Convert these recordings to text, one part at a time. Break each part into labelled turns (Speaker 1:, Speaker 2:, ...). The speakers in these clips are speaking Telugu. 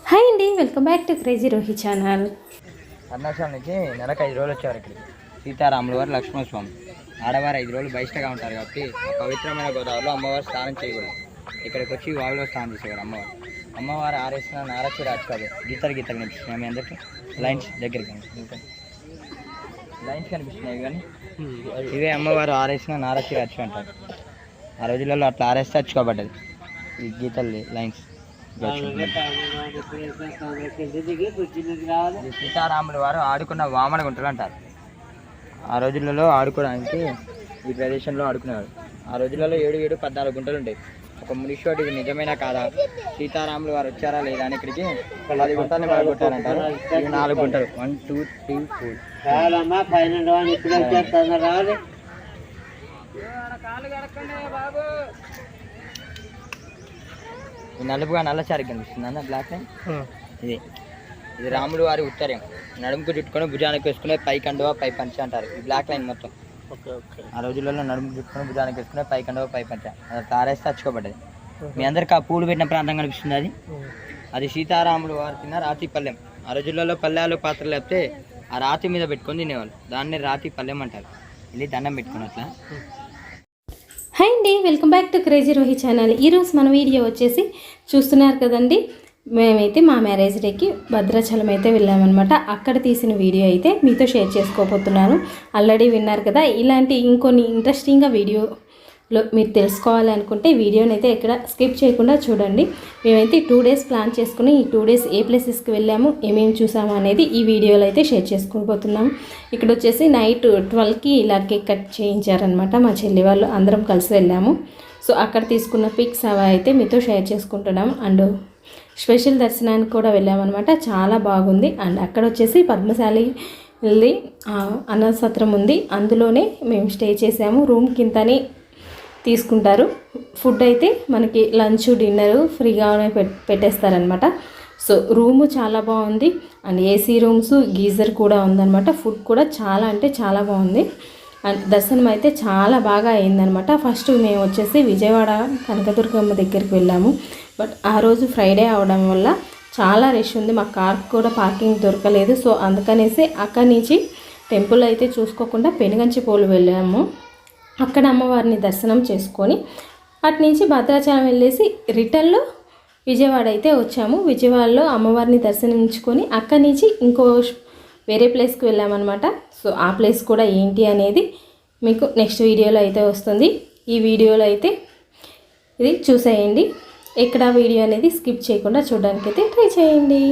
Speaker 1: హాయ్ అండి, welcome back to crazy Rohi channel.
Speaker 2: Arunachalam నుంచి నెలకు 5 రోజులు వచ్చేవారు ఇక్కడికి. సీతారాములు వారు, లక్ష్మణస్వామి ఆడవారు 5 రోజులు బహిష్టగా ఉంటారు కాబట్టి పవిత్రమైన గోదావరిలో అమ్మవారు స్నానం చేయకూడదు. ఇక్కడికి వచ్చి వాగులో స్నానం చేసేవారు అమ్మవారు ఆరేసిన నారచి రాజు కాదు, గీతలు కనిపిస్తున్నాయి మీ అందరికీ. లైన్స్ దగ్గరికి లైన్స్ కనిపిస్తున్నాయి కానీ ఇవే అమ్మవారు ఆరేసిన నారచి రాజు అంటారు. ఆ రోజులలో అట్లా ఆరేస్తే వచ్చుకోబడ్డది ఈ గీతలు లైన్స్. సీతారాములు వారు ఆడుకున్న వామన గుంటలు అంటారు. ఆ రోజులలో ఆడుకోవడానికి ఈ ప్రదేశంలో ఆడుకునేవారు. ఆ రోజులలో 14 గుంటలు ఉంటాయి. ఒక మునిషోటి ఇది నిజమైనా కాదా, సీతారాములు వారు వచ్చారా లేదా అని ఇక్కడికి 10 గుంటలు కొట్టారంటారు. ఇవి 4 గుంటలు, 1 2 3 4. ఈ నలుపుగా నల్లచారి కనిపిస్తుంది అన్న బ్లాక్ లైన్. ఇది రాములు వారి ఉత్తరం. నడుముకు చుట్టుకొని భుజానికి వేసుకునే పై కండువా పై పంచ అంటారు. ఈ బ్లాక్ లైన్ మొత్తం ఆ రోజులలో నడుముకు చుట్టుకొని భుజానికి వేసుకునే పై కండువా పై పంచ అది తారేస్తే తెచ్చుకోబడ్డది. మీ అందరికి ఆ పూలు పెట్టిన ప్రాంతం కనిపిస్తుంది. అది సీతారాములు వారు తిన్న రాతి పల్లెం. ఆ రోజులలో పల్లెలు పాత్రలు లేకపోతే ఆ రాతి మీద పెట్టుకొని తినేవాళ్ళు. దాన్ని రాతి పల్లెం అంటారు. వెళ్ళి దండం పెట్టుకుని అట్లా.
Speaker 1: హాయ్ అండి, welcome back to crazy Rohi channel. ఈరోజు మన వీడియో వచ్చేసి చూస్తున్నారు కదండి, మేమైతే మా మ్యారేజ్ డేకి భద్రాచలం అయితే వెళ్ళామన్నమాట. అక్కడ తీసిన వీడియో అయితే మీతో షేర్ చేసుకోబోతున్నాను. ఆల్రెడీ విన్నారు కదా. ఇలాంటి ఇంకొన్ని ఇంట్రెస్టింగ్గా వీడియోలో మీరు తెలుసుకోవాలి అనుకుంటే వీడియోని అయితే ఎక్కడ స్కిప్ చేయకుండా చూడండి. మేమైతే 2 days ప్లాన్ చేసుకుని ఈ 2 days ఏ ప్లేసెస్కి వెళ్ళాము, ఏమేమి చూసాము అనేది ఈ వీడియోలో అయితే షేర్ చేసుకోబోతున్నాము. ఇక్కడ వచ్చేసి నైట్ 12కి ఇలా కేక్ కట్ చేయించారనమాట. మా చెల్లి వాళ్ళు అందరం కలిసి వెళ్ళాము. సో అక్కడ తీసుకున్న పిక్స్ అవి అయితే మీతో షేర్ చేసుకుంటున్నాము. అండ్ స్పెషల్ దర్శనానికి కూడా వెళ్ళామన్నమాట. చాలా బాగుంది. అండ్ అక్కడ వచ్చేసి పద్మశాలి వెళ్ళి అన్నసత్రం ఉంది, అందులోనే మేము స్టే చేసాము. రూమ్ కింతని తీసుకుంటారు. ఫుడ్ అయితే మనకి లంచ్ డిన్నర్ ఫ్రీగానే పెట్టేస్తారనమాట. సో రూము చాలా బాగుంది. అండ్ ఏసీ రూమ్స్, గీజర్ కూడా ఉందన్నమాట. ఫుడ్ కూడా చాలా అంటే చాలా బాగుంది. అండ్ దర్శనం అయితే చాలా బాగా అయిందనమాట. ఫస్ట్ మేము వచ్చేసి విజయవాడ కనకదుర్గమ్మ దగ్గరికి వెళ్ళాము. బట్ ఆ రోజు ఫ్రైడే అవడం వల్ల చాలా రష్ ఉంది. మా కార్ కూడా పార్కింగ్ దొరకలేదు. సో అందుకనేసి అక్కడి నుంచి టెంపుల్ అయితే చూసుకోకుండా పెనుగంచిప్రోలు వెళ్ళాము. అక్కడ అమ్మవారిని దర్శనం చేసుకొని అటు నుంచి భద్రాచలం వెళ్ళేసి రిటర్న్లో విజయవాడ అయితే వచ్చాము. విజయవాడలో అమ్మవారిని దర్శనించుకొని అక్కడి నుంచి ఇంకో వేరే ప్లేస్కి వెళ్ళామన్నమాట. సో ఆ ప్లేస్ కూడా ఏంటి అనేది మీకు నెక్స్ట్ వీడియోలో అయితే వస్తుంది. ఈ వీడియోలో అయితే ఇది చూసేయండి. ఎక్కడ వీడియో అనేది స్కిప్ చేయకుండా చూడడానికైతే ట్రై చేయండి.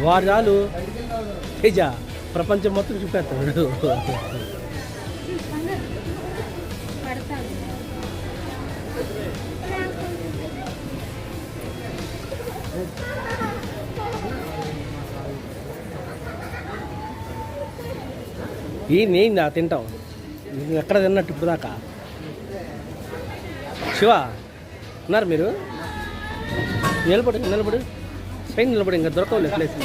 Speaker 3: వాడు చాలు తేజ ప్రపంచం మొత్తం చూపెడతాడు. ఈ నేను నా తింటాం నువ్వు ఎక్కడ తిన్నట్టు ఇప్పుడు దాకా. శివ ఉన్నారు మీరు? నిలబడు సైన్ నిలబడి ఇంకా దొరకలేదు ప్లేస్.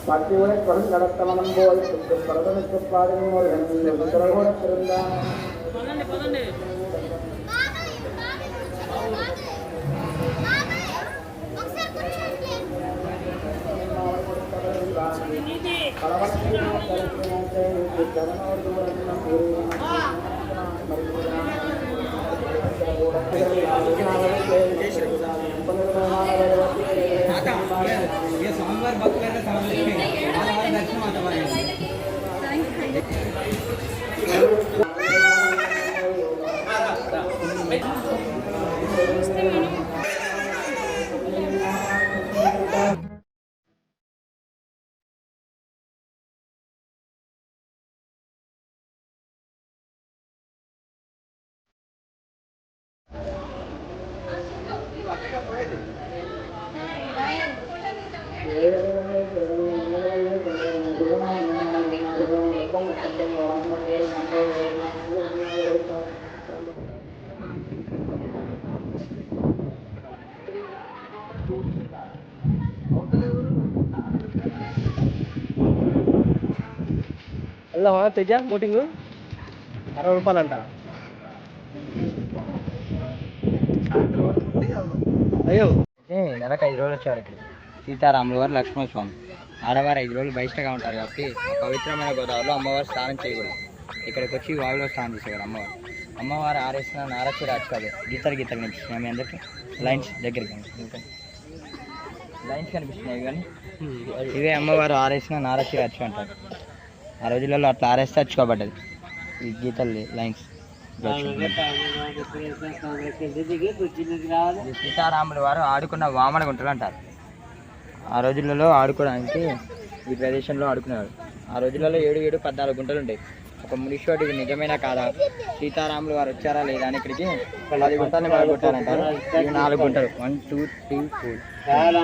Speaker 4: பட்டியுனை கொண்டு நடத்த மனம் போல் பரதனுக்கு பாடும் ஒரு பிறந்தான்
Speaker 3: వెళ్దామా తేజ? బోటింగ్ 60 రూపాయలు అంట. అయ్యో
Speaker 2: నెలకు 5 రోజులు వచ్చేవారు ఇక్కడ. సీతారాముల వారు లక్ష్మణస్వామి ఆడవారు 5 రోజులు బహిష్టంగా ఉంటారు కాబట్టి పవిత్రమైన గోదావరిలో అమ్మవారు స్నానం చేయకూడదు. ఇక్కడికి వచ్చి వాగులో స్నానం చేసేవారు అమ్మవారు. అమ్మవారు ఆరేసిన నారచి రాజుకాదు గీతలు కనిపిస్తున్నాయి మీ అందరికీ. లైన్స్ దగ్గరికి లైన్స్ కనిపిస్తున్నాయి కానీ ఇవే అమ్మవారు ఆరేసిన నారచి రాజు అంటారు. ఆ రోజులలో అట్లా ఆరేస్తే వచ్చుకోబడ్డది ఈ గీతలు లైన్స్. సీతారాముల వారు ఆడుకున్న వామన గుంటలు అంటారు. ఆ రోజులలో ఆడుకోవడానికి ఈ ప్రదేశంలో ఆడుకునేవారు. ఆ రోజులలో 7, 14 గుంటలు ఉంటాయి. ఒక మునిషోటి ఇది నిజమైన కాదా, సీతారాములు వారు వచ్చారా లేదా అని ఇక్కడికి 10 గుంటల్ని బాగా కొట్టారంటారు. ఇవి 4 గుంటలు 1, 2, 3, 4.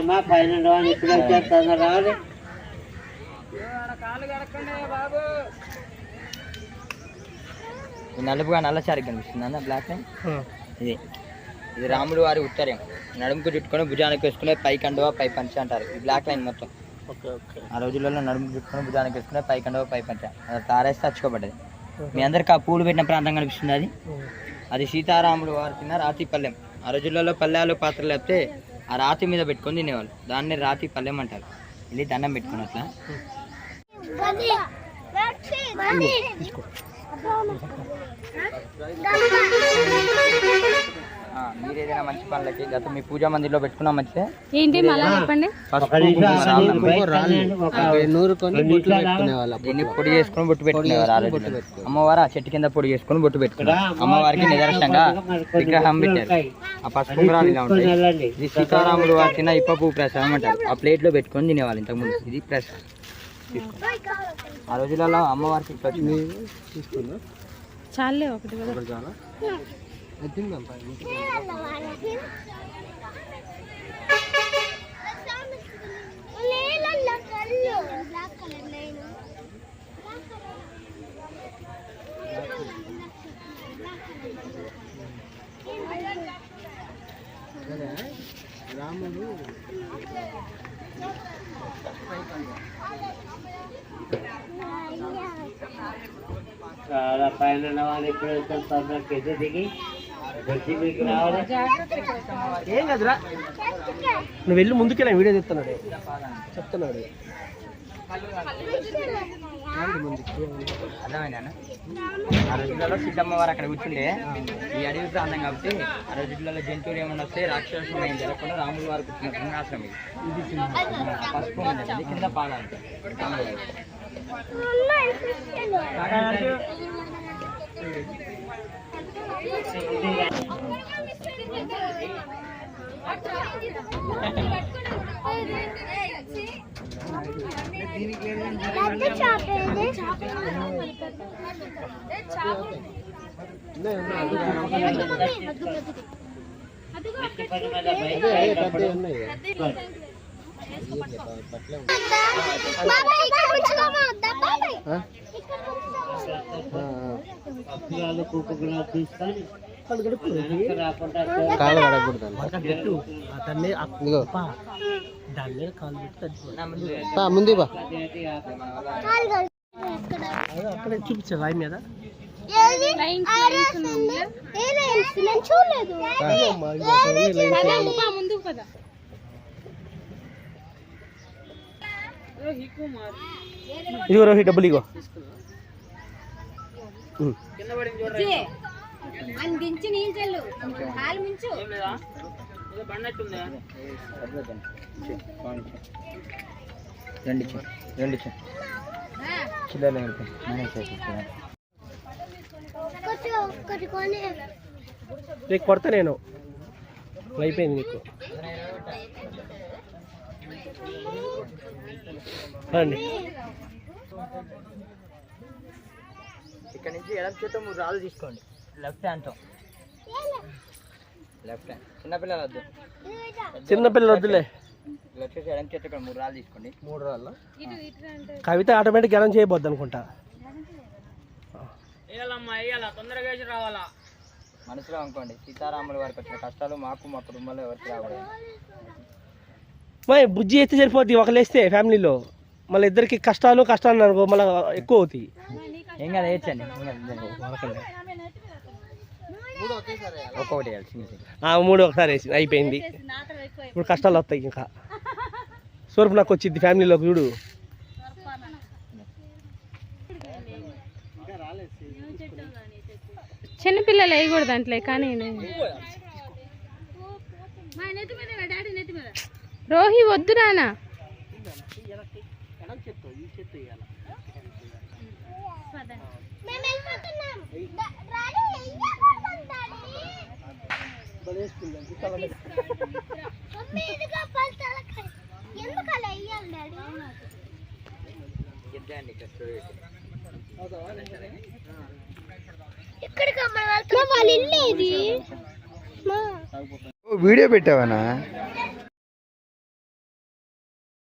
Speaker 2: నలుపుగా నల్ల చారికి కనిపిస్తుంది అన్న బ్లాక్ లైన్. ఇది ఇది రాములు వారి ఉత్తరం. నడుముకు చుట్టుకొని భుజానికి వేసుకునే పై కండువా పై పంచ అంటారు. ఈ బ్లాక్ లైన్ మొత్తం ఆ రోజులలో నడుముకు చుట్టుకొని భుజానికి వేసుకునే పై కండువా పై పంచ. అది తారేస్తే అచ్చుకోబడ్డది. మీ అందరికి ఆ పూలు పెట్టిన ప్రాంతం కనిపిస్తుంది. అది సీతారాములు వారి తిన్న రాతి పల్లెం. ఆ రోజులలో పల్లెలు పాత్రలు లేకపోతే ఆ రాతి మీద పెట్టుకొని తినేవాళ్ళు. దాన్ని రాతి పల్లెం అంటారు. వెళ్ళి దండం పెట్టుకుని అట్లా మీరు ఏదైనా మంచి పనులకి గత మీ పూజా మందిర్లో పెట్టుకున్నా మంచిదే.
Speaker 1: ఏంటి మళ్ళీ చెప్పండి.
Speaker 2: దీన్ని పొడి చేసుకుని బొట్టు పెట్టుకునేవారు. ఆ రోజుల్లో అమ్మవారు ఆ చెట్టు కింద పొడి చేసుకుని బొట్టు పెట్టుకున్నారు. అమ్మవారికి నిదర్శనంగా విగ్రహం పెట్టారు. ఆ పసుపు ఉంగరాలు ఇలా ఉంటాయి. ఇది సీతారాములు వారి తిన్న ఇప్ప పువ్వు ప్రసాదం అంటారు. ఆ ప్లేట్లో పెట్టుకొని తినేవాళ్ళు ఇంతకుముందు. ఇది ప్రసాదం ఆ రోజులలో అమ్మవారికి తీసుకున్నా
Speaker 1: చాలే ఒకటి
Speaker 3: చాలా రాముడు చాలా పైన ఇప్పుడు దిగి ఏం కదరా నువ్వు వెళ్ళి ముందుకెళ్ళా వీడియో చెప్తున్నాడు
Speaker 2: అర్థమైనా? ఆ రోజులలో సీతమ్మవారు అక్కడ కూర్చుంటే ఈ అడవి ప్రాంతం కాబట్టి ఆ రోజులలో జంతువులు ఏమన్నా వస్తే రాక్షసం ఏం జరగకుండా రాములు వారు కూర్చున్న సింహాసనం ఇది. పసుపు ఉందండి కింద పాదాలు.
Speaker 3: కాలు కడగకూడదు ముందు అక్కడ చూపించా రాయి మీద ఇదిగో రోహి డబ్బులు ఇగో
Speaker 1: అందించి నీళ్ళు చల్లు హాలు మించు
Speaker 2: రెండు చిల్లర
Speaker 3: నీకు కొడతా నేను అయిపోయింది నీకు రండి.
Speaker 2: ఇక్కడ నుంచి ఎడమ చేత 3 రాళ్ళు తీసుకోండి. లెఫ్ట్ హ్యాండ్తో లెఫ్ట్ హ్యాండ్. చిన్నపిల్లలు వద్దు,
Speaker 3: చిన్నపిల్లలు వద్దులే.
Speaker 2: లెఫ్ట్ చేసి ఎడమ చేత ఇక్కడ 3 రాళ్ళు తీసుకోండి. 3 రాళ్ళు
Speaker 3: కవిత ఆటోమేటిక్ గెలం చేయబోద్ది అనుకుంటా.
Speaker 2: మనసులో అనుకోండి, సీతారాముల వారికి వచ్చిన కష్టాలు మాకు మా కుటుంబంలో ఎవరికి రాకూడదు.
Speaker 3: మరి బుజ్జి ఎత్తి సరిపోద్ది ఒకలేస్తే ఫ్యామిలీలో. మళ్ళీ ఇద్దరికి కష్టాలు అనుకో మళ్ళీ ఎక్కువ అవుతాయి.
Speaker 2: ఏం కదా వేయచ్చండి, ఒక్కొక్కటి వేయాలి.
Speaker 3: 3 ఒకసారి వేసి అయిపోయింది. ఇప్పుడు కష్టాలు వస్తాయి. ఇంకా సూర్పు నాకు వచ్చింది ఫ్యామిలీలోకి చూడు.
Speaker 1: చిన్నపిల్లలు వేయకూడదు అంటలే. కానీ రోహి వద్దు నానా.
Speaker 2: వీడియో పెట్టావనా?